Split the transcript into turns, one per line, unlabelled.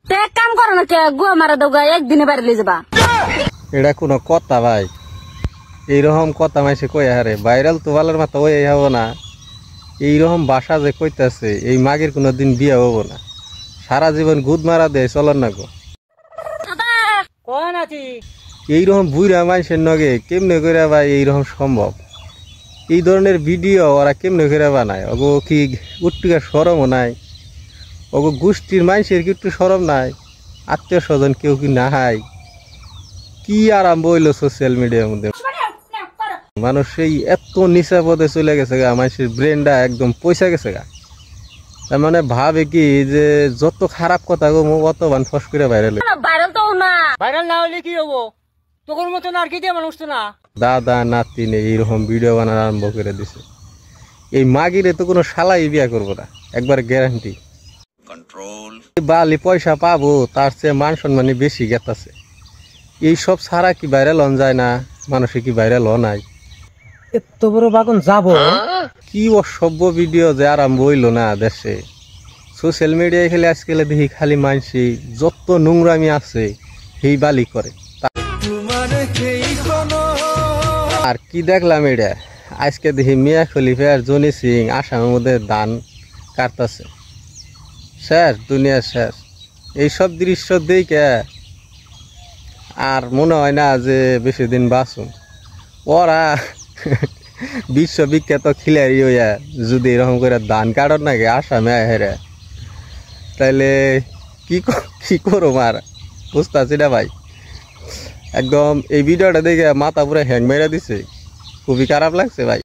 এক কাম করো না কে গুয়া মারা দাও গা একদিনে বাড়ি লিয়ে যাবা।
এটা কোনো কথা ভাই? এইরকম কথা মাইসে কই হারে ভাইরাল তো ভালোর মাথা ওই হবো না। এইরকম বাসা যে কইতাছে এই মাগের কোনো দিন বিয়ে হবো না, সারা জীবন গুদ মারা দেয় চলন না গো। এইরকম বুড়া মানুষের নগে কেমনে করে ভাই এইরকম সম্ভব? এই ধরনের ভিডিও ওরা কেমনে করে বানায়? ওগো কি উট্টিকা সরমও নাই? ওগো গোষ্ঠীর মানুষের কি একটু সরম নাই? আত্মীয় স্বজন কেউ কি নাই? কি আরম্ভ হইলো সোশ্যাল মিডিয়ার মধ্যে? মানুষ এই এত নিচা পদে চলে গেছে গা, মানুষের ব্রেনটা একদম পয়সা গেছে গা। তার মানে ভাবে কি যে যত খারাপ কথা গো অত বান ফস করে ভাইরাল।
ভাইরাল তো না,
ভাইরাল না হলে কি হবো? তোর মতন আর কি দিয়ে মানুষ তো না।
দাদা নাতি নেই এইরকম ভিডিও বানানো আরম্ভ করে দিছে। এই মাগিরে তো কোনো শালাই বিয়া করবো না, একবার গ্যারান্টি। বালি পয়সা পাবো তার চেয়ে মান সম্মানই বেশি গেতাছে। এইসব ছাড়া কি ভাইরাল হন যায় না? মানুষে কি ভাইরাল হন নাই?
এত বড় বাগন যাবো?
কি অসভ্য ভিডিও যে আরম্ভ হইল না দেশে। সোশ্যাল মিডিয়ায় খেলে আজকাল দেখি খালি মানসি যত নোংরামি আছে সেই বালি করে। আর কি দেখলাম এটা আজকে দেখি মিয়া খলিফা আর জনি সিং আসামের মধ্যে ধান কাটতেছে। শেষ দুনিয়া শেষ। এইসব দৃশ্য দেখে আর মনে হয় না যে বেশি দিন বাঁচুন। ওরা বিশ্ববিখ্যাত খিলাড়ি হইয়া যদি এরকম করে ধান কাটন নাকি আসামে হেরে, তাইলে কি করো মার বুঝতেছি না ভাই। একদম এই ভিডিওটা দেখে মাথা পুরো হ্যাং মেরা দিছে, খুবই খারাপ লাগছে ভাই।